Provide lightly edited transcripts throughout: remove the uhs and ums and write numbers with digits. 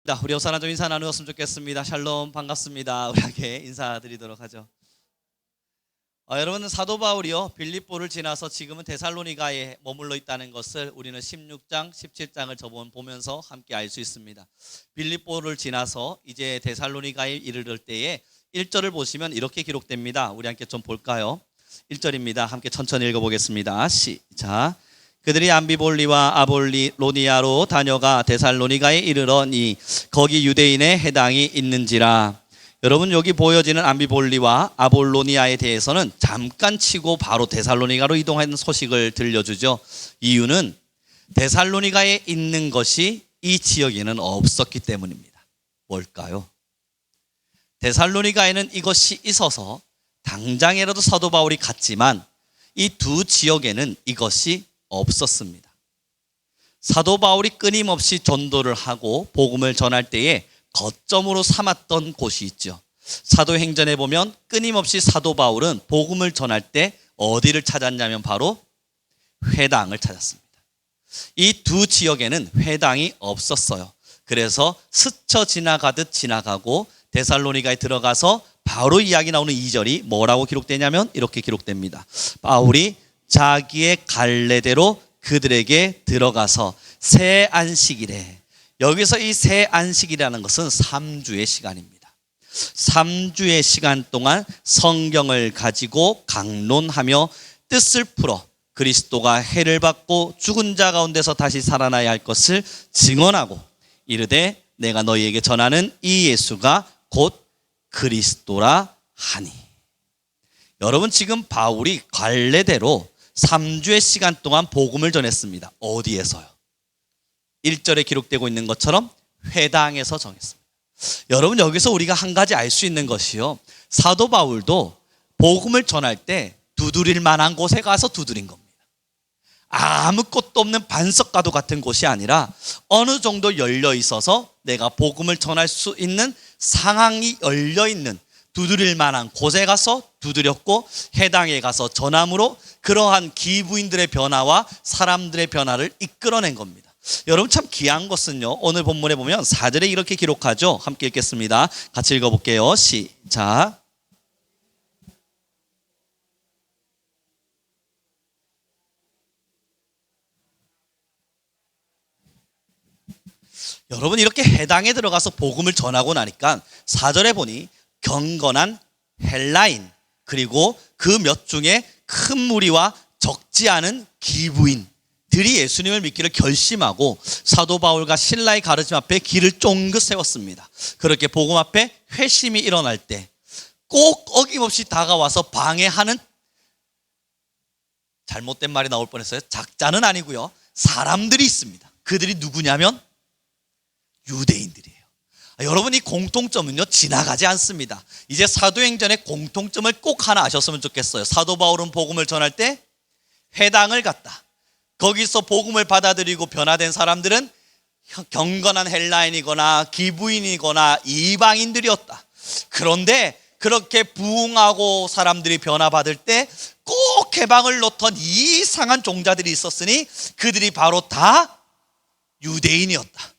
우리 호사나 좀 인사 나누었으면 좋겠습니다. 샬롬, 반갑습니다. 우리 함께 인사드리도록 하죠. 여러분, 사도 바울이요 빌립보를 지나서 지금은 데살로니가에 머물러 있다는 것을 우리는 16장, 17장을 보면서 함께 알 수 있습니다. 빌립보를 지나서 이제 데살로니가에 이르를 때에 1절을 보시면 이렇게 기록됩니다. 우리 함께 좀 볼까요? 1절입니다. 함께 천천히 읽어보겠습니다. 시작. 그들이 암비볼리와 아볼로니아로 다녀가 데살로니가에 이르러니 거기 유대인의 해당이 있는지라. 여러분, 여기 보여지는 암비볼리와 아볼로니아에 대해서는 잠깐 치고 바로 데살로니가로 이동하는 소식을 들려주죠. 이유는 데살로니가에 있는 것이 이 지역에는 없었기 때문입니다. 뭘까요? 데살로니가에는 이것이 있어서 당장이라도 사도 바울이 갔지만 이 두 지역에는 이것이 없었습니다. 사도 바울이 끊임없이 전도를 하고 복음을 전할 때에 거점으로 삼았던 곳이 있죠. 사도행전에 보면 끊임없이 사도 바울은 복음을 전할 때 어디를 찾았냐면 바로 회당을 찾았습니다. 이 두 지역에는 회당이 없었어요. 그래서 스쳐 지나가듯 지나가고 데살로니가에 들어가서 바로 이야기 나오는 2절이 뭐라고 기록되냐면 이렇게 기록됩니다. 바울이 자기의 갈래대로 그들에게 들어가서 새 안식일에, 여기서 이 새 안식이라는 것은 3주의 시간입니다. 3주의 시간 동안 성경을 가지고 강론하며 뜻을 풀어 그리스도가 해를 받고 죽은 자 가운데서 다시 살아나야 할 것을 증언하고 이르되 내가 너희에게 전하는 이 예수가 곧 그리스도라 하니. 여러분, 지금 바울이 갈래대로 3주의 시간 동안 복음을 전했습니다. 어디에서요? 1절에 기록되고 있는 것처럼 회당에서 정했습니다. 여러분, 여기서 우리가 한 가지 알 수 있는 것이요, 사도 바울도 복음을 전할 때 두드릴 만한 곳에 가서 두드린 겁니다. 아무것도 없는 반석가도 같은 곳이 아니라 어느 정도 열려 있어서 내가 복음을 전할 수 있는 상황이 열려 있는 두드릴 만한 곳에 가서 두드렸고 회당에 가서 전함으로 그러한 기부인들의 변화와 사람들의 변화를 이끌어낸 겁니다. 여러분, 참 귀한 것은요, 오늘 본문에 보면 4절에 이렇게 기록하죠. 함께 읽겠습니다. 같이 읽어볼게요. 시작. 여러분, 이렇게 회당에 들어가서 복음을 전하고 나니까 4절에 보니 경건한 헬라인, 그리고 그 몇 중에 큰 무리와 적지 않은 기부인들이 예수님을 믿기를 결심하고 사도 바울과 실라의 가르침 앞에 길을 쫑긋 세웠습니다. 그렇게 복음 앞에 회심이 일어날 때 꼭 어김없이 다가와서 방해하는, 잘못된 말이 나올 뻔했어요. 작자는 아니고요, 사람들이 있습니다. 그들이 누구냐면 유대인들이에요. 여러분, 이 공통점은요 지나가지 않습니다. 이제 사도행전의 공통점을 꼭 하나 아셨으면 좋겠어요. 사도 바울은 복음을 전할 때 회당을 갔다. 거기서 복음을 받아들이고 변화된 사람들은 경건한 헬라인이거나 기부인이거나 이방인들이었다. 그런데 그렇게 부흥하고 사람들이 변화받을 때 꼭 해방을 놓던 이상한 종자들이 있었으니 그들이 바로 다 유대인이었다.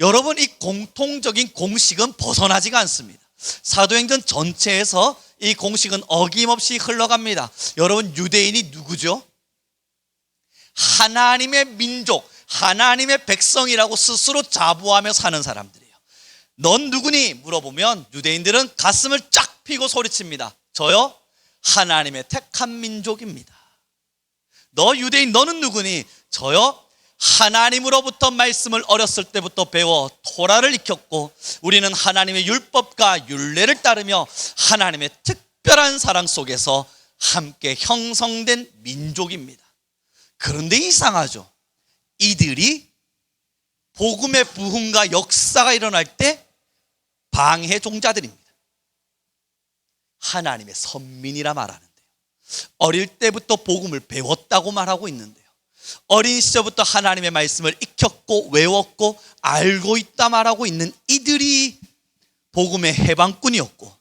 여러분, 이 공통적인 공식은 벗어나지가 않습니다. 사도행전 전체에서 이 공식은 어김없이 흘러갑니다. 여러분, 유대인이 누구죠? 하나님의 민족, 하나님의 백성이라고 스스로 자부하며 사는 사람들이에요. 넌 누구니? 물어보면 유대인들은 가슴을 쫙 펴고 소리칩니다. 저요? 하나님의 택한 민족입니다. 너 유대인, 너는 누구니? 저요? 하나님으로부터 말씀을 어렸을 때부터 배워 토라를 익혔고 우리는 하나님의 율법과 율례를 따르며 하나님의 특별한 사랑 속에서 함께 형성된 민족입니다. 그런데 이상하죠. 이들이 복음의 부흥과 역사가 일어날 때 방해 종자들입니다. 하나님의 선민이라 말하는데요, 어릴 때부터 복음을 배웠다고 말하고 있는데요, 어린 시절부터 하나님의 말씀을 익혔고 외웠고 알고 있다 말하고 있는 이들이 복음의 해방꾼이었고,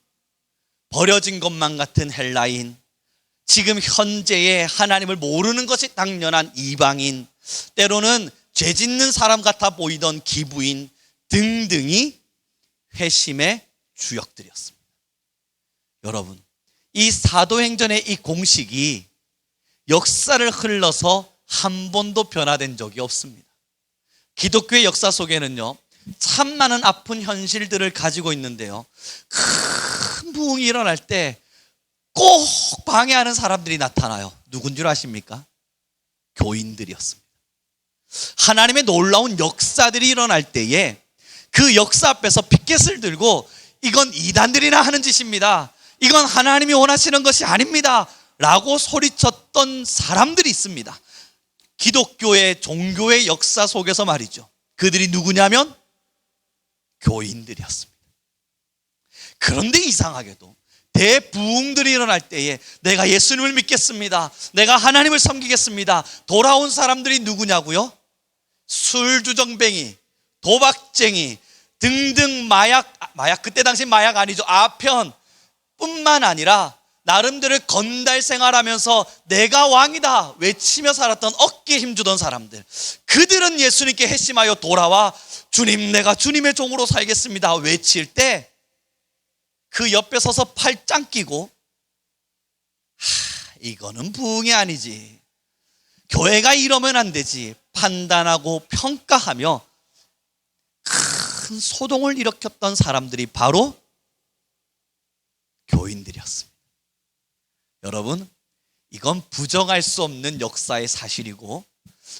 버려진 것만 같은 헬라인, 지금 현재의 하나님을 모르는 것이 당연한 이방인, 때로는 죄 짓는 사람 같아 보이던 기부인, 등등이 회심의 주역들이었습니다. 여러분, 이 사도행전의 이 공식이 역사를 흘러서 한 번도 변화된 적이 없습니다. 기독교의 역사 속에는요, 참 많은 아픈 현실들을 가지고 있는데요, 큰 부흥이 일어날 때 꼭 방해하는 사람들이 나타나요. 누군 줄 아십니까? 교인들이었습니다. 하나님의 놀라운 역사들이 일어날 때에 그 역사 앞에서 피켓을 들고 이건 이단들이나 하는 짓입니다, 이건 하나님이 원하시는 것이 아닙니다 라고 소리쳤던 사람들이 있습니다. 기독교의 종교의 역사 속에서 말이죠. 그들이 누구냐면 교인들이었습니다. 그런데 이상하게도 대부흥들이 일어날 때에 내가 예수님을 믿겠습니다, 내가 하나님을 섬기겠습니다, 돌아온 사람들이 누구냐고요? 술주정뱅이, 도박쟁이 등등 마약 그때 당시 마약 아니죠, 아편 뿐만 아니라 나름대로 건달 생활하면서 내가 왕이다 외치며 살았던, 어깨에 힘주던 사람들, 그들은 예수님께 회심하여 돌아와 주님, 내가 주님의 종으로 살겠습니다 외칠 때 그 옆에 서서 팔짱 끼고 이거는 부흥이 아니지, 교회가 이러면 안 되지 판단하고 평가하며 큰 소동을 일으켰던 사람들이 바로 교인들이었습니다. 여러분, 이건 부정할 수 없는 역사의 사실이고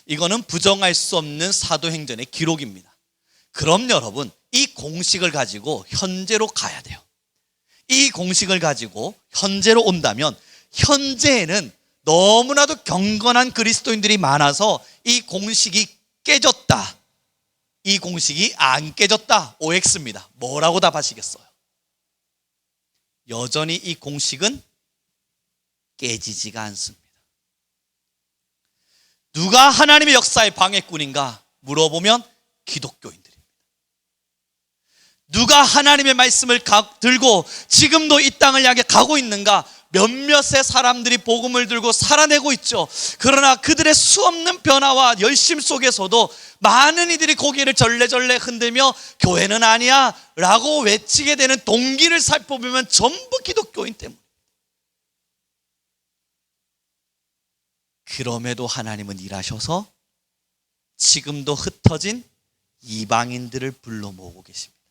이거는 부정할 수 없는 사도행전의 기록입니다. 그럼 여러분, 이 공식을 가지고 현재로 가야 돼요. 이 공식을 가지고 현재로 온다면 현재에는 너무나도 경건한 그리스도인들이 많아서 이 공식이 깨졌다, 이 공식이 안 깨졌다, OX입니다. 뭐라고 답하시겠어요? 여전히 이 공식은 깨지지가 않습니다. 누가 하나님의 역사의 방해꾼인가 물어보면 기독교인들입니다. 누가 하나님의 말씀을 들고 지금도 이 땅을 향해 가고 있는가? 몇몇의 사람들이 복음을 들고 살아내고 있죠. 그러나 그들의 수없는 변화와 열심 속에서도 많은 이들이 고개를 절레절레 흔들며 교회는 아니야 라고 외치게 되는 동기를 살펴보면 전부 기독교인 때문에. 그럼에도 하나님은 일하셔서 지금도 흩어진 이방인들을 불러 모으고 계십니다.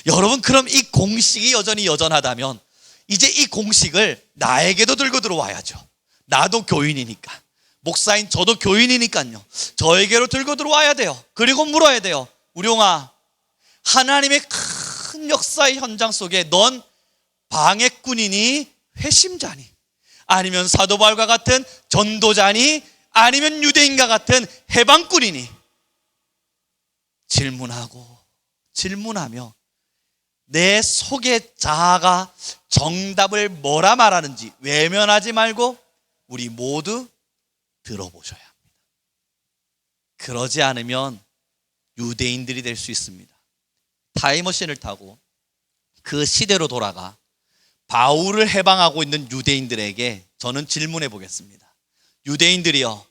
여러분, 그럼 이 공식이 여전히 여전하다면 이제 이 공식을 나에게도 들고 들어와야죠. 나도 교인이니까, 목사인 저도 교인이니까요, 저에게로 들고 들어와야 돼요. 그리고 물어야 돼요. 우룡아, 하나님의 큰 역사의 현장 속에 넌 방해꾼이니 회심자니, 아니면 사도 바울과 같은 전도자니, 아니면 유대인과 같은 해방꾼이니? 질문하며 내 속의 자아가 정답을 뭐라 말하는지 외면하지 말고 우리 모두 들어보셔야 합니다. 그러지 않으면 유대인들이 될 수 있습니다. 타임머신을 타고 그 시대로 돌아가 바울을 해방하고 있는 유대인들에게 저는 질문해 보겠습니다. 유대인들이여,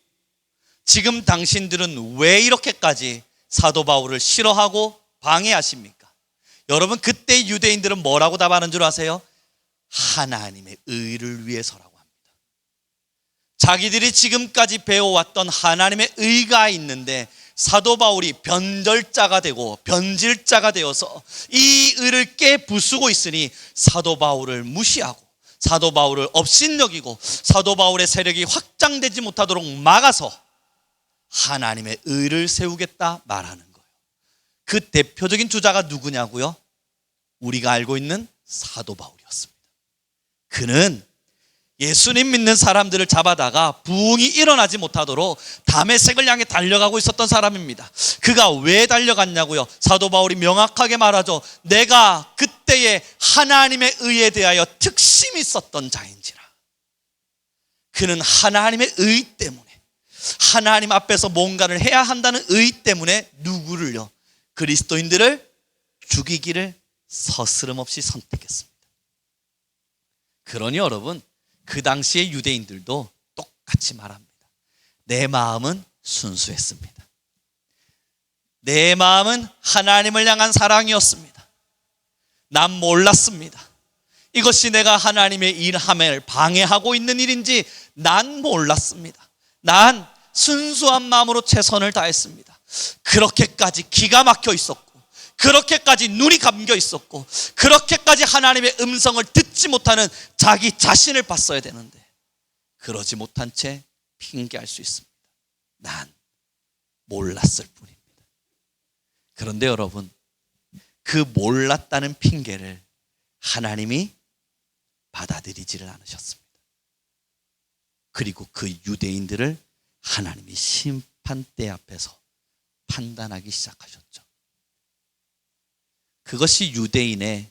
지금 당신들은 왜 이렇게까지 사도 바울을 싫어하고 방해하십니까? 여러분, 그때 유대인들은 뭐라고 답하는 줄 아세요? 하나님의 의를 위해서라고 합니다. 자기들이 지금까지 배워왔던 하나님의 의가 있는데 사도 바울이 변절자가 되고 변질자가 되어서 이 의를 깨부수고 있으니 사도 바울을 무시하고 사도 바울을 업신여기고 사도 바울의 세력이 확장되지 못하도록 막아서 하나님의 의를 세우겠다 말하는 거예요. 그 대표적인 주자가 누구냐고요? 우리가 알고 있는 사도 바울이었습니다. 그는 예수님 믿는 사람들을 잡아다가 부흥이 일어나지 못하도록 다메섹을 향해 달려가고 있었던 사람입니다. 그가 왜 달려갔냐고요? 사도 바울이 명확하게 말하죠. 내가 그때의 하나님의 의에 대하여 특심이 있었던 자인지라. 그는 하나님의 의 때문에, 하나님 앞에서 뭔가를 해야 한다는 의 때문에 누구를요? 그리스도인들을 죽이기를 서스름없이 선택했습니다. 그러니 여러분, 그 당시의 유대인들도 똑같이 말합니다. 내 마음은 순수했습니다. 내 마음은 하나님을 향한 사랑이었습니다. 난 몰랐습니다. 이것이 내가 하나님의 일함을 방해하고 있는 일인지 난 몰랐습니다. 난 순수한 마음으로 최선을 다했습니다. 그렇게까지 기가 막혀 있었고, 그렇게까지 눈이 감겨 있었고, 그렇게까지 하나님의 음성을 듣지 못하는 자기 자신을 봤어야 되는데 그러지 못한 채 핑계할 수 있습니다. 난 몰랐을 뿐입니다. 그런데 여러분, 그 몰랐다는 핑계를 하나님이 받아들이지를 않으셨습니다. 그리고 그 유대인들을 하나님이 심판대 앞에서 판단하기 시작하셨죠. 그것이 유대인의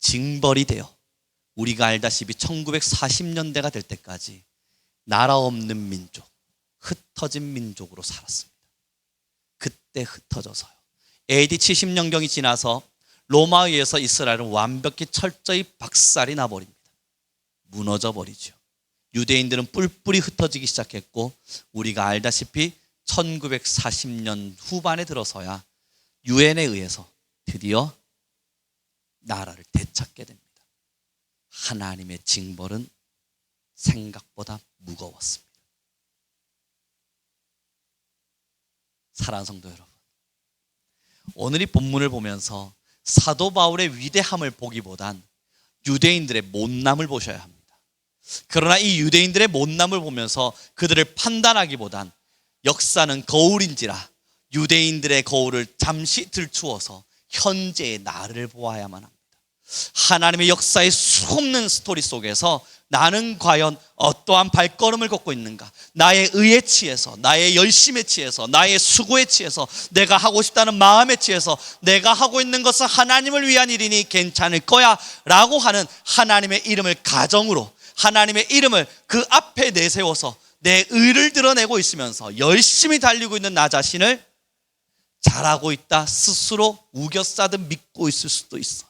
징벌이 되어 우리가 알다시피 1940년대가 될 때까지 나라 없는 민족, 흩어진 민족으로 살았습니다. 그때 흩어져서요. AD 70년경이 지나서 로마에 의해서 이스라엘은 완벽히 철저히 박살이 나버립니다. 무너져 버리죠. 유대인들은 뿔뿔이 흩어지기 시작했고, 우리가 알다시피 1940년 후반에 들어서야 유엔에 의해서 드디어 나라를 되찾게 됩니다. 하나님의 징벌은 생각보다 무거웠습니다. 사랑하는 성도 여러분, 오늘 이 본문을 보면서 사도 바울의 위대함을 보기보단 유대인들의 못남을 보셔야 합니다. 그러나 이 유대인들의 못남을 보면서 그들을 판단하기보단 역사는 거울인지라 유대인들의 거울을 잠시 들추어서 현재의 나를 보아야만 합니다. 하나님의 역사의 수없는 스토리 속에서 나는 과연 어떠한 발걸음을 걷고 있는가? 나의 의에 취해서, 나의 열심에 취해서, 나의 수고에 취해서, 내가 하고 싶다는 마음에 취해서 내가 하고 있는 것은 하나님을 위한 일이니 괜찮을 거야 라고 하는 하나님의 이름을 가정으로, 하나님의 이름을 그 앞에 내세워서 내 의를 드러내고 있으면서 열심히 달리고 있는 나 자신을 잘하고 있다 스스로 우겨싸듯 믿고 있을 수도 있어요.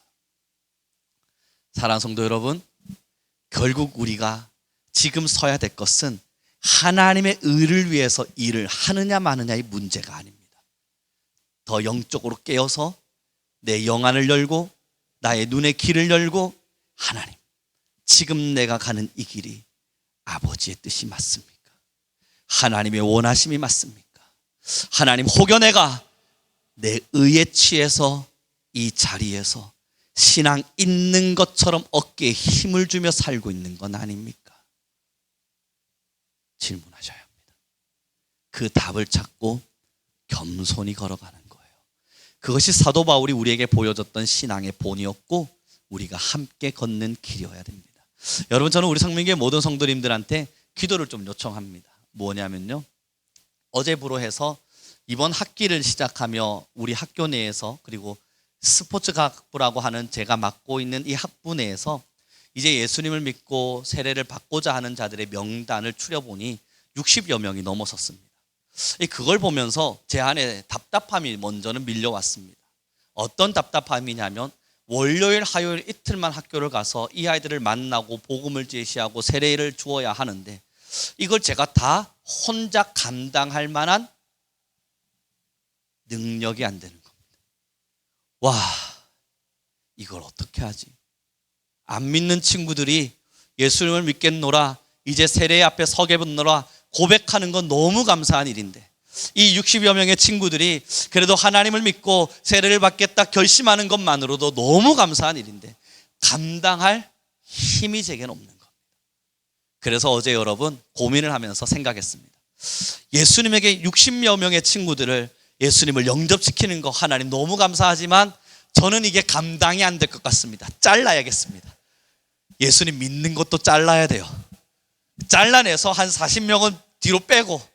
사랑하는 성도 여러분, 결국 우리가 지금 서야 될 것은 하나님의 의를 위해서 일을 하느냐 마느냐의 문제가 아닙니다. 더 영적으로 깨어서 내 영안을 열고 나의 눈의 길을 열고, 하나님, 지금 내가 가는 이 길이 아버지의 뜻이 맞습니까? 하나님의 원하심이 맞습니까? 하나님, 혹여 내가 내 의에 취해서 이 자리에서 신앙 있는 것처럼 어깨에 힘을 주며 살고 있는 건 아닙니까? 질문하셔야 합니다. 그 답을 찾고 겸손히 걸어가는 거예요. 그것이 사도 바울이 우리에게 보여줬던 신앙의 본이었고 우리가 함께 걷는 길이어야 됩니다. 여러분, 저는 우리 상민교회 모든 성도님들한테 기도를 좀 요청합니다. 뭐냐면요, 어제부로 해서 이번 학기를 시작하며 우리 학교 내에서, 그리고 스포츠과학부라고 하는 제가 맡고 있는 이 학부 내에서 이제 예수님을 믿고 세례를 받고자 하는 자들의 명단을 추려보니 60여 명이 넘어섰습니다. 그걸 보면서 제 안에 답답함이 먼저는 밀려왔습니다. 어떤 답답함이냐면, 월요일, 화요일 이틀만 학교를 가서 이 아이들을 만나고 복음을 제시하고 세례를 주어야 하는데 이걸 제가 다 혼자 감당할 만한 능력이 안 되는 겁니다. 와, 이걸 어떻게 하지? 안 믿는 친구들이 예수님을 믿겠노라, 이제 세례 앞에 서겠노라 고백하는 건 너무 감사한 일인데, 이 60여 명의 친구들이 그래도 하나님을 믿고 세례를 받겠다 결심하는 것만으로도 너무 감사한 일인데 감당할 힘이 제게는 없는 겁니다. 그래서 어제 여러분 고민을 하면서 생각했습니다. 예수님에게 60여 명의 친구들을 예수님을 영접시키는 거 하나님 너무 감사하지만 저는 이게 감당이 안 될 것 같습니다. 잘라야겠습니다. 예수님 믿는 것도 잘라야 돼요. 잘라내서 한 40명은 뒤로 빼고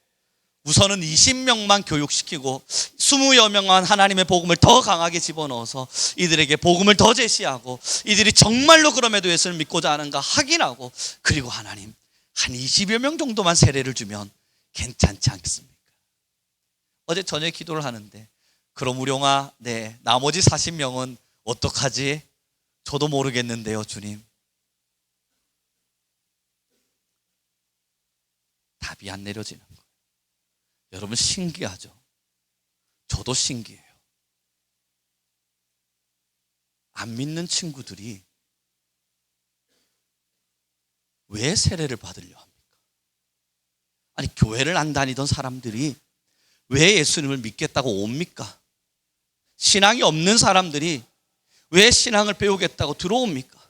우선은 20명만 교육시키고 20여 명만 하나님의 복음을 더 강하게 집어넣어서 이들에게 복음을 더 제시하고 이들이 정말로 그럼에도 예수를 믿고자 하는가 확인하고, 그리고 하나님 한 20여 명 정도만 세례를 주면 괜찮지 않겠습니까? 어제 저녁에 기도를 하는데, 그럼 우령아, 네, 나머지 40명은 어떡하지? 저도 모르겠는데요, 주님. 답이 안 내려지는 거예요. 여러분, 신기하죠? 저도 신기해요. 안 믿는 친구들이 왜 세례를 받으려 합니까? 아니, 교회를 안 다니던 사람들이 왜 예수님을 믿겠다고 옵니까? 신앙이 없는 사람들이 왜 신앙을 배우겠다고 들어옵니까?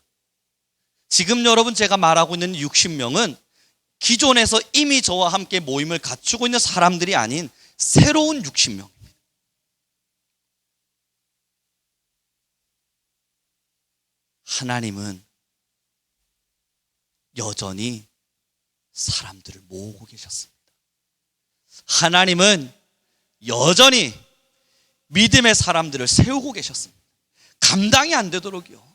지금 여러분 제가 말하고 있는 60명은 기존에서 이미 저와 함께 모임을 갖추고 있는 사람들이 아닌 새로운 60명입니다. 하나님은 여전히 사람들을 모으고 계셨습니다. 하나님은 여전히 믿음의 사람들을 세우고 계셨습니다. 감당이 안 되도록요.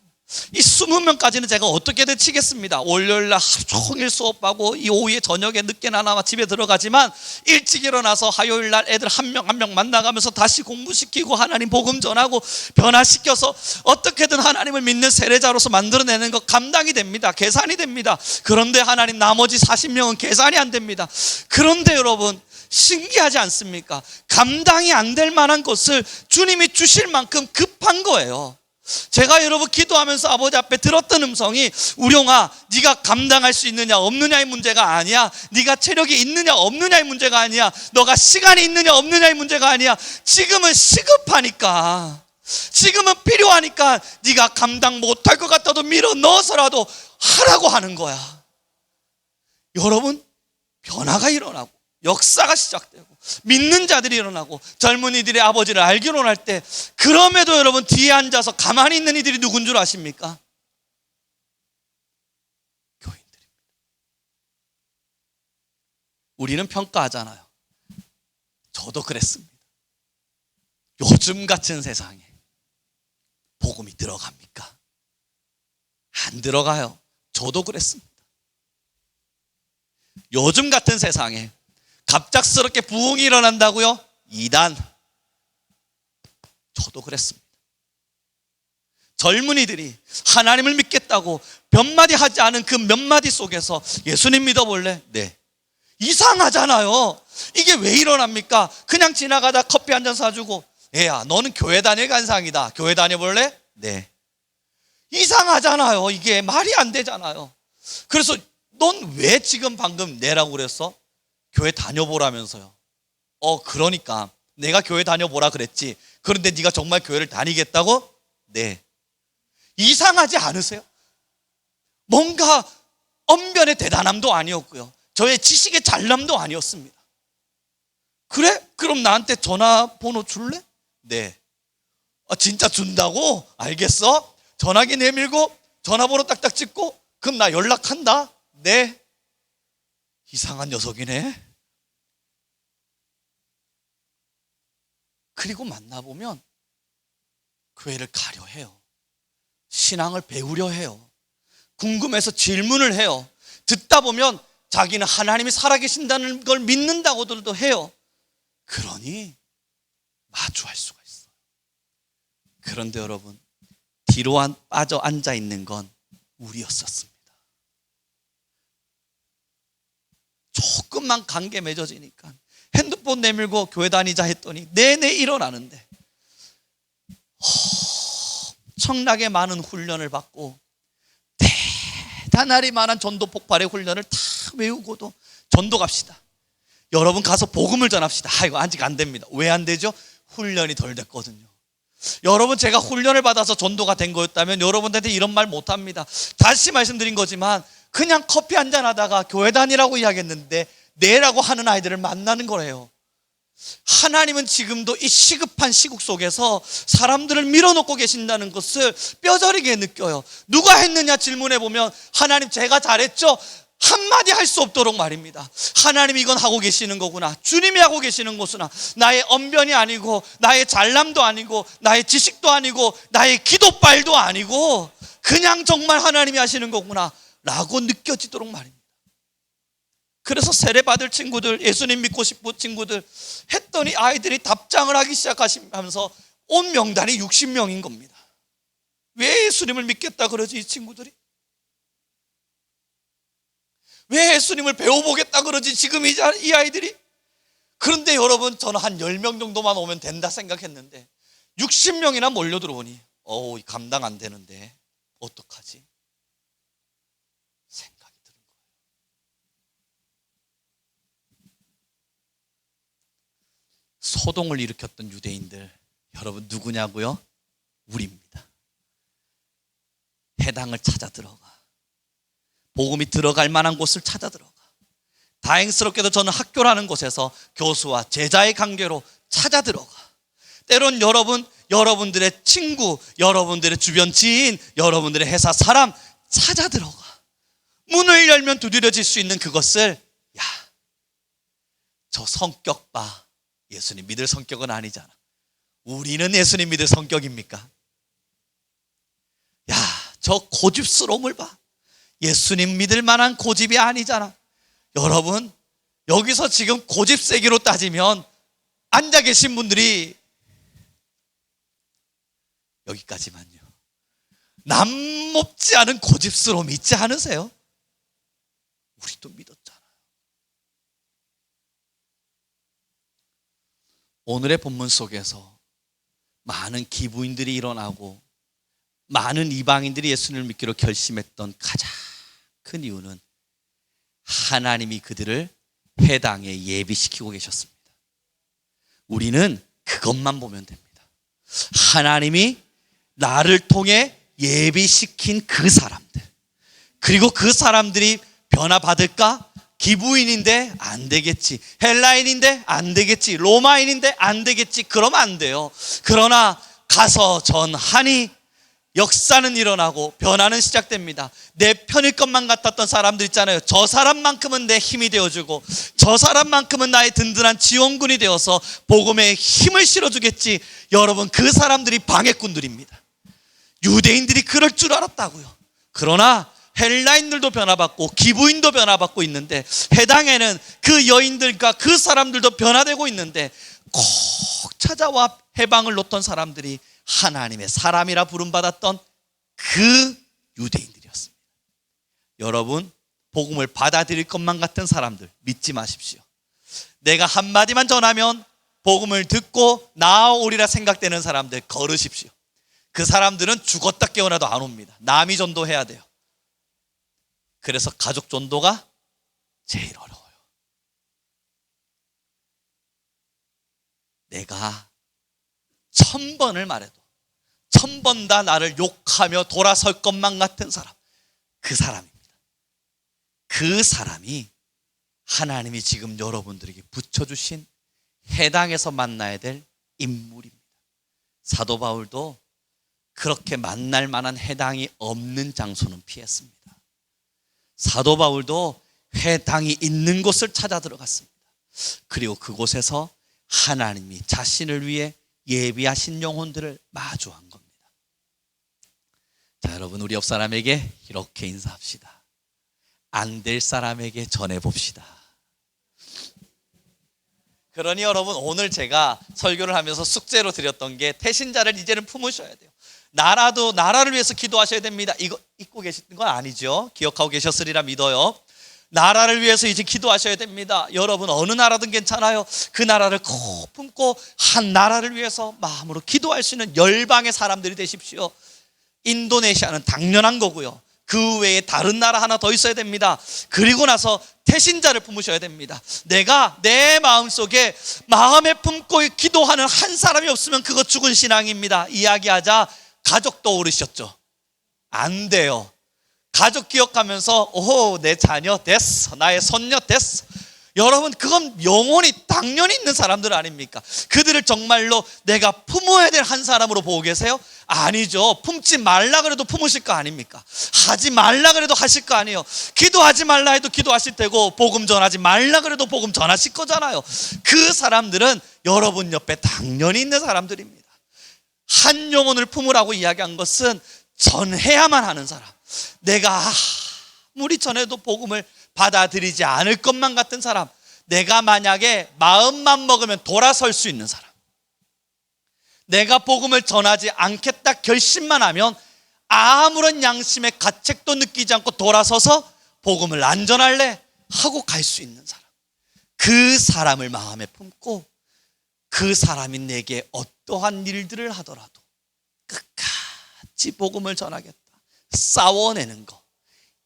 이 20명까지는 제가 어떻게든 치겠습니다. 월요일날 하루 종일 수업하고 이 오후에 저녁에 늦게 나와 집에 들어가지만 일찍 일어나서 화요일날 애들 한 명 한 명 만나가면서 다시 공부시키고 하나님 복음 전하고 변화시켜서 어떻게든 하나님을 믿는 세례자로서 만들어내는 것 감당이 됩니다. 계산이 됩니다. 그런데 하나님 나머지 40명은 계산이 안 됩니다. 그런데 여러분 신기하지 않습니까? 감당이 안 될 만한 것을 주님이 주실 만큼 급한 거예요. 제가 여러분 기도하면서 아버지 앞에 들었던 음성이, 우룡아, 네가 감당할 수 있느냐 없느냐의 문제가 아니야. 네가 체력이 있느냐 없느냐의 문제가 아니야. 너가 시간이 있느냐 없느냐의 문제가 아니야. 지금은 시급하니까, 지금은 필요하니까 네가 감당 못할 것 같아도 밀어 넣어서라도 하라고 하는 거야. 여러분, 변화가 일어나고 역사가 시작되고 믿는 자들이 일어나고 젊은이들의 아버지를 알기로 할 때, 그럼에도 여러분 뒤에 앉아서 가만히 있는 이들이 누군 줄 아십니까? 교인들입니다. 우리는 평가하잖아요. 저도 그랬습니다. 요즘 같은 세상에 복음이 들어갑니까? 안 들어가요. 저도 그랬습니다. 요즘 같은 세상에 갑작스럽게 부흥이 일어난다고요? 이단. 저도 그랬습니다. 젊은이들이 하나님을 믿겠다고 몇 마디 하지 않은 그 몇 마디 속에서 예수님 믿어볼래? 네. 이상하잖아요. 이게 왜 일어납니까? 그냥 지나가다 커피 한 잔 사주고, 얘야 너는 교회 다닐 간상이다, 교회 다녀볼래? 네. 이상하잖아요. 이게 말이 안 되잖아요. 그래서 넌 왜 지금 방금 내라고 그랬어? 교회 다녀보라면서요. 그러니까 내가 교회 다녀보라 그랬지. 그런데 네가 정말 교회를 다니겠다고? 네. 이상하지 않으세요? 뭔가 언변의 대단함도 아니었고요, 저의 지식의 잘남도 아니었습니다. 그래? 그럼 나한테 전화번호 줄래? 네. 진짜 준다고? 알겠어. 전화기 내밀고 전화번호 딱딱 찍고, 그럼 나 연락한다. 네. 이상한 녀석이네. 그리고 만나보면 교회를 가려 해요. 신앙을 배우려 해요. 궁금해서 질문을 해요. 듣다 보면 자기는 하나님이 살아계신다는 걸 믿는다고들도 해요. 그러니 마주할 수가 있어요. 그런데 여러분, 뒤로 빠져 앉아 있는 건 우리였었습니다. 조금만 관계 맺어지니까 핸드폰 내밀고 교회 다니자 했더니 내내 일어나는데, 엄청나게 많은 훈련을 받고 대단하리 많은 전도 폭발의 훈련을 다 외우고도 전도 갑시다, 여러분 가서 복음을 전합시다. 이거 아직 안 됩니다. 왜 안 되죠? 훈련이 덜 됐거든요. 여러분, 제가 훈련을 받아서 전도가 된 거였다면 여러분들한테 이런 말 못합니다. 다시 말씀드린 거지만 그냥 커피 한잔 하다가 교회 다니라고 이야기했는데 내라고 하는 아이들을 만나는 거래요. 하나님은 지금도 이 시급한 시국 속에서 사람들을 밀어놓고 계신다는 것을 뼈저리게 느껴요. 누가 했느냐 질문해 보면, 하나님 제가 잘했죠? 한마디 할 수 없도록 말입니다. 하나님 이건 하고 계시는 거구나, 주님이 하고 계시는 거구나. 나의 언변이 아니고 나의 잘남도 아니고 나의 지식도 아니고 나의 기도빨도 아니고 그냥 정말 하나님이 하시는 거구나 라고 느껴지도록 말입니다. 그래서 세례받을 친구들, 예수님 믿고 싶은 친구들 했더니 아이들이 답장을 하기 시작하면서 온 명단이 60명인 겁니다. 왜 예수님을 믿겠다 그러지 이 친구들이? 왜 예수님을 배워보겠다 그러지 지금 이 아이들이? 그런데 여러분, 저는 한 10명 정도만 오면 된다 생각했는데 60명이나 몰려 들어오니 감당 안 되는데 어떡하지? 생각이 드는 거예요. 소동을 일으켰던 유대인들, 여러분 누구냐고요? 우리입니다. 해당을 찾아 들어가, 복음이 들어갈 만한 곳을 찾아 들어가. 다행스럽게도 저는 학교라는 곳에서 교수와 제자의 관계로 찾아 들어가. 때론 여러분들의 친구, 여러분들의 주변 지인, 여러분들의 회사 사람 찾아 들어가. 문을 열면 두드려질 수 있는 그것을, 야, 저 성격 봐. 예수님 믿을 성격은 아니잖아. 우리는 예수님 믿을 성격입니까? 야, 저 고집스러움을 봐. 예수님 믿을 만한 고집이 아니잖아. 여러분, 여기서 지금 고집 세기로 따지면 앉아 계신 분들이 여기까지만요. 남몹지 않은 고집스러움이 있지 않으세요? 우리도 믿었잖아요. 오늘의 본문 속에서 많은 기부인들이 일어나고 많은 이방인들이 예수님을 믿기로 결심했던 가장 큰 이유는 하나님이 그들을 회당에 예비시키고 계셨습니다. 우리는 그것만 보면 됩니다. 하나님이 나를 통해 예비시킨 그 사람들, 그리고 그 사람들이 변화받을까? 기부인인데 안 되겠지, 헬라인인데 안 되겠지, 로마인인데 안 되겠지, 그러면 안 돼요. 그러나 가서 전하니 역사는 일어나고 변화는 시작됩니다. 내 편일 것만 같았던 사람들 있잖아요. 저 사람만큼은 내 힘이 되어주고, 저 사람만큼은 나의 든든한 지원군이 되어서 복음에 힘을 실어주겠지. 여러분, 그 사람들이 방해꾼들입니다. 유대인들이 그럴 줄 알았다고요. 그러나 헬라인들도 변화받고 기부인도 변화받고 있는데, 해당에는 그 여인들과 그 사람들도 변화되고 있는데, 꼭 찾아와 해방을 놓던 사람들이 하나님의 사람이라 부름받았던 그 유대인들이었습니다. 여러분, 복음을 받아들일 것만 같은 사람들 믿지 마십시오. 내가 한마디만 전하면 복음을 듣고 나아오리라 생각되는 사람들 거르십시오. 그 사람들은 죽었다 깨어나도 안 옵니다. 남이 전도해야 돼요. 그래서 가족 전도가 제일 어려워요. 내가 1000번을 말해도 1000번 다 나를 욕하며 돌아설 것만 같은 사람, 그 사람입니다. 그 사람이 하나님이 지금 여러분들에게 붙여주신 해당에서 만나야 될 인물입니다. 사도 바울도 그렇게 만날 만한 해당이 없는 장소는 피했습니다. 사도 바울도 해당이 있는 곳을 찾아 들어갔습니다. 그리고 그곳에서 하나님이 자신을 위해 예비하신 영혼들을 마주한 겁니다. 자, 여러분, 우리 옆 사람에게 이렇게 인사합시다. 안 될 사람에게 전해봅시다. 그러니 여러분, 오늘 제가 설교를 하면서 숙제로 드렸던 게, 태신자를 이제는 품으셔야 돼요. 나라를 위해서 기도하셔야 됩니다. 이거 잊고 계시는 건 아니죠? 기억하고 계셨으리라 믿어요. 나라를 위해서 이제 기도하셔야 됩니다. 여러분, 어느 나라든 괜찮아요. 그 나라를 꼭 품고 한 나라를 위해서 마음으로 기도할 수 있는 열방의 사람들이 되십시오. 인도네시아는 당연한 거고요. 그 외에 다른 나라 하나 더 있어야 됩니다. 그리고 나서 태신자를 품으셔야 됩니다. 내가 내 마음속에 마음에 품고 기도하는 한 사람이 없으면 그거 죽은 신앙입니다. 이야기하자 가족 떠오르셨죠? 안 돼요. 가족 기억하면서 내 자녀 됐어, 나의 손녀 됐어. 여러분, 그건 영혼이 당연히 있는 사람들 아닙니까? 그들을 정말로 내가 품어야 될 한 사람으로 보고 계세요? 아니죠. 품지 말라 그래도 품으실 거 아닙니까? 하지 말라 그래도 하실 거 아니에요. 기도하지 말라 해도 기도하실 테고, 복음 전하지 말라 그래도 복음 전하실 거잖아요. 그 사람들은 여러분 옆에 당연히 있는 사람들입니다. 한 영혼을 품으라고 이야기한 것은 전해야만 하는 사람, 내가 아무리 전해도 복음을 받아들이지 않을 것만 같은 사람, 내가 만약에 마음만 먹으면 돌아설 수 있는 사람, 내가 복음을 전하지 않겠다 결심만 하면 아무런 양심의 가책도 느끼지 않고 돌아서서 복음을 안 전할래 하고 갈 수 있는 사람, 그 사람을 마음에 품고 그 사람이 내게 어떠한 일들을 하더라도 끝까지 복음을 전하겠다. 싸워내는 거.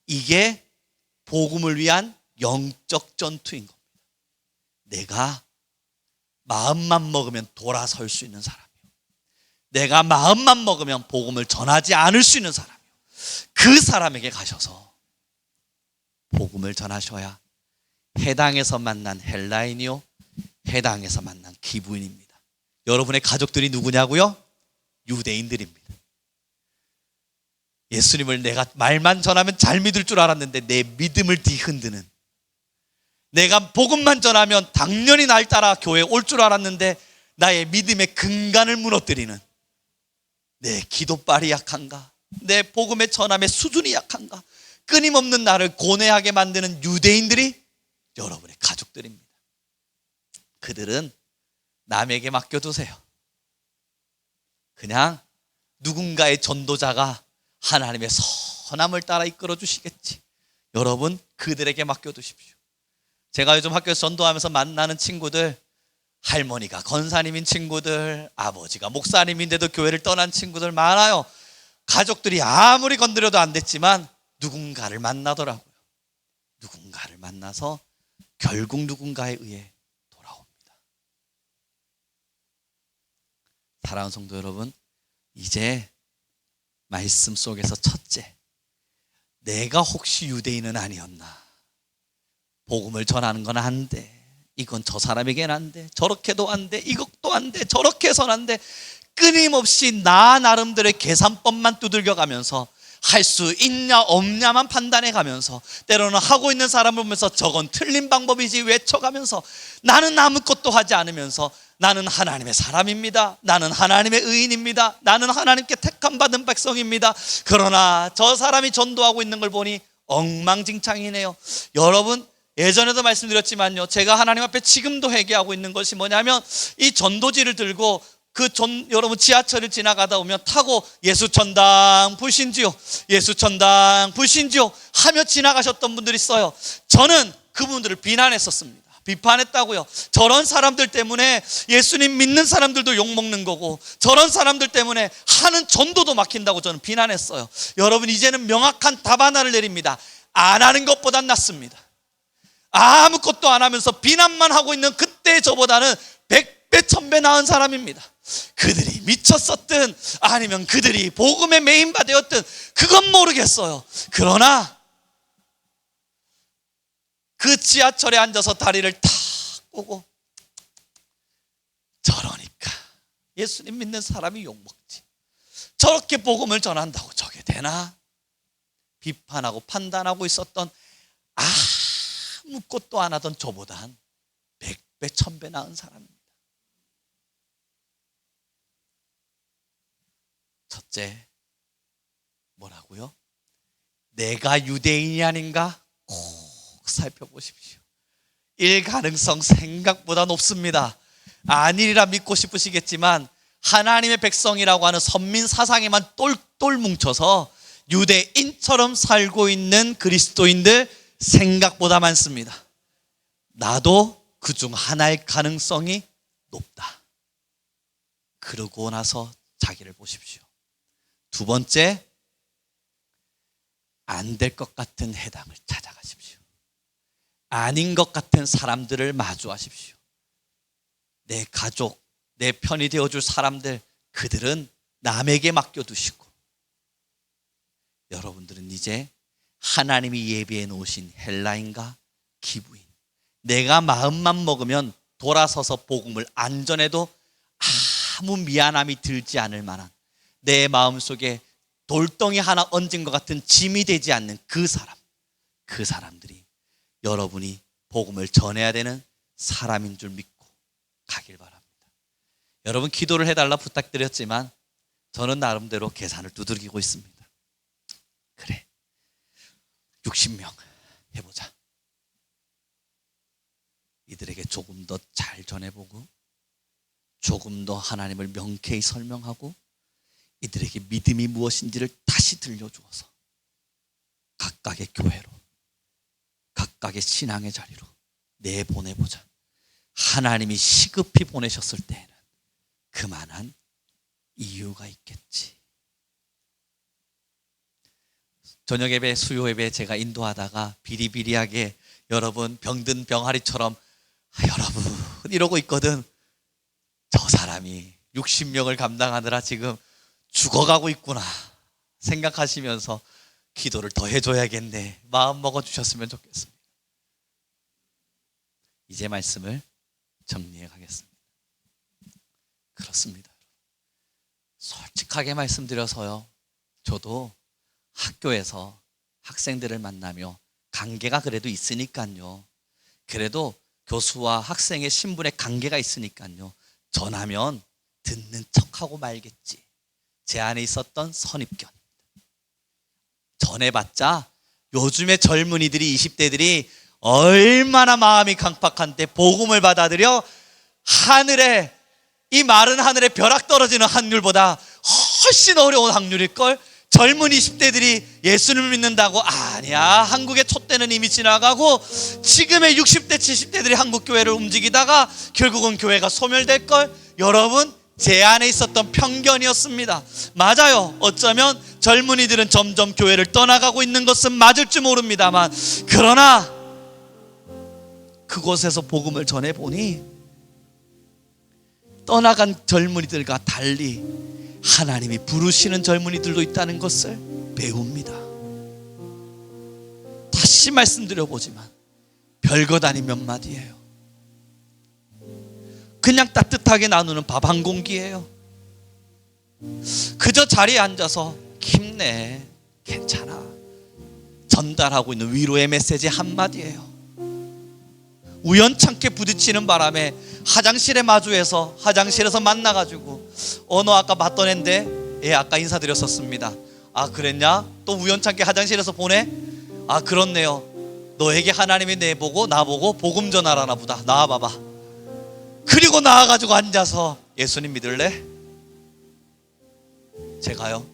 이게 복음을 위한 영적 전투인 겁니다. 내가 마음만 먹으면 돌아설 수 있는 사람이요. 내가 마음만 먹으면 복음을 전하지 않을 수 있는 사람이요. 그 사람에게 가셔서 복음을 전하셔야 해당에서 만난 헬라인이요, 해당에서 만난 기브인입니다. 여러분의 가족들이 누구냐고요? 유대인들입니다. 예수님을 내가 말만 전하면 잘 믿을 줄 알았는데 내 믿음을 뒤흔드는, 내가 복음만 전하면 당연히 날 따라 교회에 올 줄 알았는데 나의 믿음의 근간을 무너뜨리는, 내 기도빨이 약한가, 내 복음의 전함의 수준이 약한가, 끊임없는 나를 고뇌하게 만드는 유대인들이 여러분의 가족들입니다. 그들은 남에게 맡겨두세요. 그냥 누군가의 전도자가 하나님의 선함을 따라 이끌어 주시겠지. 여러분 그들에게 맡겨두십시오. 제가 요즘 학교에서 전도하면서 만나는 친구들, 할머니가 권사님인 친구들, 아버지가 목사님인데도 교회를 떠난 친구들 많아요. 가족들이 아무리 건드려도 안 됐지만 누군가를 만나더라고요. 누군가를 만나서 결국 누군가에 의해 돌아옵니다. 사랑하는 성도 여러분, 이제 말씀 속에서 첫째, 내가 혹시 유대인은 아니었나, 복음을 전하는 건 안 돼, 이건 저 사람에게는 안 돼, 저렇게도 안 돼, 이것도 안 돼, 저렇게 해서는 안 돼, 끊임없이 나 나름대로의 계산법만 두들겨가면서 할 수 있냐 없냐만 판단해 가면서, 때로는 하고 있는 사람을 보면서 저건 틀린 방법이지 외쳐가면서, 나는 아무것도 하지 않으면서 나는 하나님의 사람입니다, 나는 하나님의 의인입니다, 나는 하나님께 택함 받은 백성입니다. 그러나 저 사람이 전도하고 있는 걸 보니 엉망진창이네요. 여러분, 예전에도 말씀드렸지만요, 제가 하나님 앞에 지금도 회개하고 있는 것이 뭐냐면, 이 전도지를 들고 여러분 지하철을 지나가다 보면 타고 예수천당 불신지요, 예수천당 불신지요 하며 지나가셨던 분들이 있어요. 저는 그분들을 비난했었습니다. 비판했다고요. 저런 사람들 때문에 예수님 믿는 사람들도 욕먹는 거고, 저런 사람들 때문에 하는 전도도 막힌다고 저는 비난했어요. 여러분, 이제는 명확한 답 하나를 내립니다. 안 하는 것보단 낫습니다. 아무것도 안 하면서 비난만 하고 있는 그때 저보다는 100배 1000배 나은 사람입니다. 그들이 미쳤었든 아니면 그들이 복음의 메인바 되었든 그건 모르겠어요. 그러나 그 지하철에 앉아서 다리를 탁 꼬고, 저러니까 예수님 믿는 사람이 욕먹지, 저렇게 복음을 전한다고 저게 되나, 비판하고 판단하고 있었던, 아무것도 안 하던 저보단 100배 1000배 나은 사람입니다. 첫째, 뭐라고요? 내가 유대인이 아닌가 꼭 살펴보십시오. 일 가능성 생각보다 높습니다. 아니리라 믿고 싶으시겠지만 하나님의 백성이라고 하는 선민 사상에만 똘똘 뭉쳐서 유대인처럼 살고 있는 그리스도인들 생각보다 많습니다. 나도 그중 하나일 가능성이 높다. 그러고 나서 자기를 보십시오. 두 번째, 안 될 것 같은 해당을 찾아가십시오. 아닌 것 같은 사람들을 마주하십시오. 내 가족, 내 편이 되어줄 사람들, 그들은 남에게 맡겨두시고, 여러분들은 이제 하나님이 예비해 놓으신 헬라인과 기브인, 내가 마음만 먹으면 돌아서서 복음을 안 전해도 아무 미안함이 들지 않을 만한, 내 마음속에 돌덩이 하나 얹은 것 같은 짐이 되지 않는 그 사람, 그 사람들이 여러분이 복음을 전해야 되는 사람인 줄 믿고 가길 바랍니다. 여러분, 기도를 해달라 부탁드렸지만 저는 나름대로 계산을 두들기고 있습니다. 그래, 60명 해보자. 이들에게 조금 더 잘 전해보고, 조금 더 하나님을 명쾌히 설명하고, 이들에게 믿음이 무엇인지를 다시 들려주어서 각각의 교회로, 각각의 신앙의 자리로 내보내보자. 하나님이 시급히 보내셨을 때에는 그만한 이유가 있겠지. 저녁 예배, 수요 예배 제가 인도하다가 비리비리하게 여러분 병든 병아리처럼 여러분 이러고 있거든. 저 사람이 60명을 감당하느라 지금 죽어가고 있구나 생각하시면서 기도를 더 해줘야겠네 마음 먹어주셨으면 좋겠습니다. 이제 말씀을 정리해 가겠습니다. 그렇습니다. 솔직하게 말씀드려서요, 저도 학교에서 학생들을 만나며 관계가 그래도 있으니까요, 그래도 교수와 학생의 신분의 관계가 있으니까요, 전하면 듣는 척하고 말겠지. 제 안에 있었던 선입견 전해봤자 요즘의 젊은이들이 20대들이 얼마나 마음이 강팍한데 복음을 받아들여 하늘에, 이 마른 하늘에 벼락 떨어지는 확률보다 훨씬 어려운 확률일걸. 젊은 20대들이 예수님을 믿는다고, 아니야, 한국의 촛대는 이미 지나가고 지금의 60대 70대들이 한국교회를 움직이다가 결국은 교회가 소멸될걸. 여러분, 제 안에 있었던 편견이었습니다. 맞아요. 어쩌면 젊은이들은 점점 교회를 떠나가고 있는 것은 맞을지 모릅니다만, 그러나 그곳에서 복음을 전해보니 떠나간 젊은이들과 달리 하나님이 부르시는 젊은이들도 있다는 것을 배웁니다. 다시 말씀드려보지만 별것 아닌 몇 마디예요. 그냥 따뜻하게 나누는 밥 한 공기예요. 그저 자리에 앉아서 힘내, 괜찮아, 전달하고 있는 위로의 메시지 한마디예요. 우연찮게 부딪히는 바람에 화장실에서 만나가지고, 너 아까 봤던 앤데, 예, 아까 인사드렸었습니다. 아, 그랬냐? 또 우연찮게 화장실에서 보내? 아, 그렇네요. 너에게 하나님이 내보고 나보고 복음 전하라나 보다. 나와봐봐. 그리고 나와가지고 앉아서 예수님 믿을래? 제가요?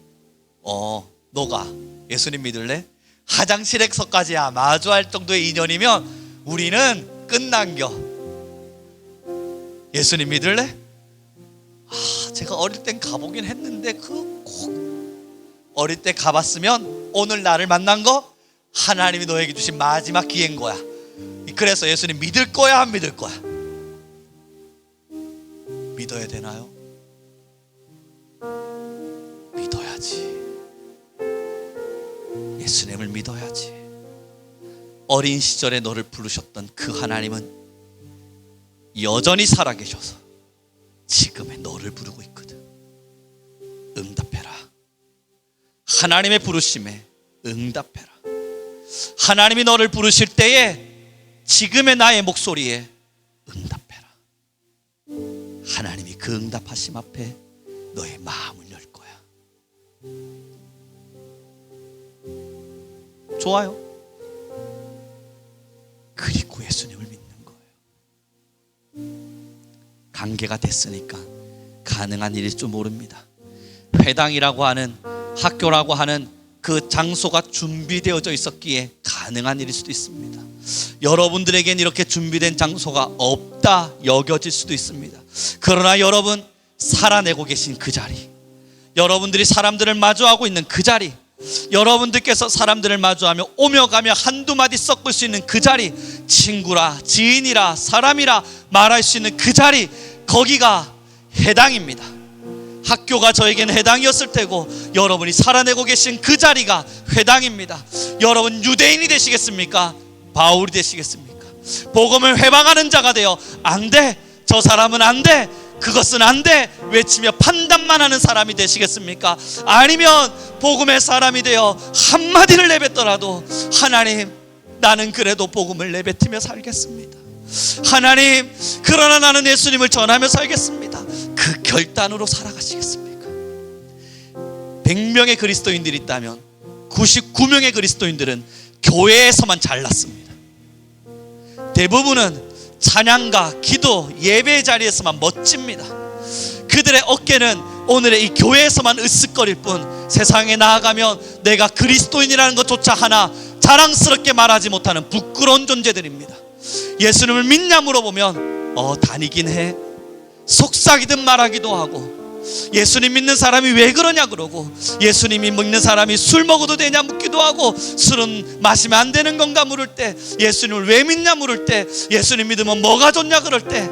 너가 예수님 믿을래? 화장실에서까지 마주할 정도의 인연이면 우리는 끝난겨. 예수님 믿을래? 제가 어릴 땐 가보긴 했는데 어릴 때 가봤으면 오늘 나를 만난 거 하나님이 너에게 주신 마지막 기회인 거야. 그래서 예수님 믿을 거야, 안 믿을 거야? 믿어야 되나요? 믿어야지. 예수님을 믿어야지. 어린 시절에 너를 부르셨던 그 하나님은 여전히 살아계셔서 지금의 너를 부르고 있거든. 응답해라. 하나님의 부르심에 응답해라. 하나님이 너를 부르실 때에 지금의 나의 목소리에 응답해라. 하나님이 그 응답하심 앞에 너의 마음을 열 거야. 좋아요. 그리고 예수님을 믿는 거예요. 관계가 됐으니까 가능한 일일 줄 모릅니다. 회당이라고 하는, 학교라고 하는 그 장소가 준비되어져 있었기에 가능한 일일 수도 있습니다. 여러분들에겐 이렇게 준비된 장소가 없다 여겨질 수도 있습니다. 그러나 여러분 살아내고 계신 그 자리, 여러분들이 사람들을 마주하고 있는 그 자리, 여러분들께서 사람들을 마주하며 오며 가며 한두 마디 섞을 수 있는 그 자리, 친구라, 지인이라, 사람이라 말할 수 있는 그 자리, 거기가 회당입니다. 학교가 저에게는 회당이었을 테고 여러분이 살아내고 계신 그 자리가 회당입니다. 여러분 유대인이 되시겠습니까? 바울이 되시겠습니까? 복음을 회방하는 자가 되어 안 돼, 저 사람은 안 돼, 그것은 안 돼 외치며 판단만 하는 사람이 되시겠습니까? 아니면 복음의 사람이 되어 한마디를 내뱉더라도 하나님, 나는 그래도 복음을 내뱉으며 살겠습니다. 하나님, 그러나 나는 예수님을 전하며 살겠습니다. 그 결단으로 살아가시겠습니까? 100명의 그리스도인들이 있다면 99명의 그리스도인들은 교회에서만 잘났습니다. 대부분은 찬양과 기도, 예배의 자리에서만 멋집니다. 그들의 어깨는 오늘의 이 교회에서만 으쓱거릴 뿐 세상에 나아가면 내가 그리스도인이라는 것조차 하나 자랑스럽게 말하지 못하는 부끄러운 존재들입니다. 예수님을 믿냐 물어보면 다니긴 해, 속삭이듯 말하기도 하고, 예수님 믿는 사람이 왜 그러냐 그러고, 예수님이 믿는 사람이 술 먹어도 되냐 묻기도 하고, 술은 마시면 안 되는 건가 물을 때, 예수님을 왜 믿냐 물을 때, 예수님 믿으면 뭐가 좋냐 그럴 때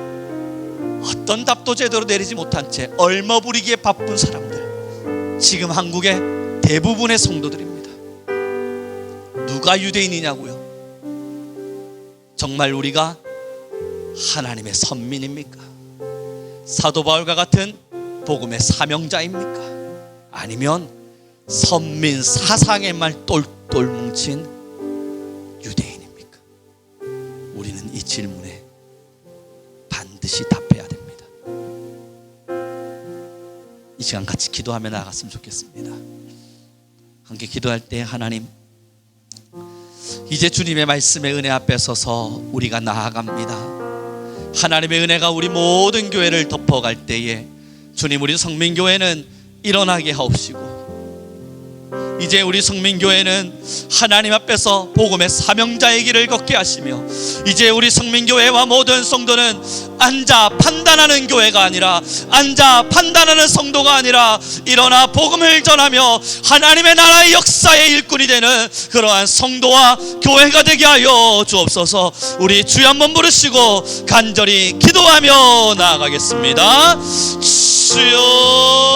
어떤 답도 제대로 내리지 못한 채 얼머부리기에 바쁜 사람들, 지금 한국의 대부분의 성도들입니다. 누가 유대인이냐고요? 정말 우리가 하나님의 선민입니까? 사도 바울과 같은 복음의 사명자입니까? 아니면 선민 사상의 말 똘똘 뭉친 유대인입니까? 우리는 이 질문에 반드시 답해야 됩니다. 이 시간 같이 기도하며 나아갔으면 좋겠습니다. 함께 기도할 때, 하나님, 이제 주님의 말씀의 은혜 앞에 서서 우리가 나아갑니다. 하나님의 은혜가 우리 모든 교회를 덮어갈 때에 주님, 우리 성민교회는 일어나게 하옵시고, 이제 우리 성민교회는 하나님 앞에서 복음의 사명자의 길을 걷게 하시며, 이제 우리 성민교회와 모든 성도는 앉아 판단하는 교회가 아니라, 앉아 판단하는 성도가 아니라 일어나 복음을 전하며 하나님의 나라의 역사의 일꾼이 되는 그러한 성도와 교회가 되게 하여 주옵소서. 우리 주여 한번 부르시고 간절히 기도하며 나아가겠습니다. 주여.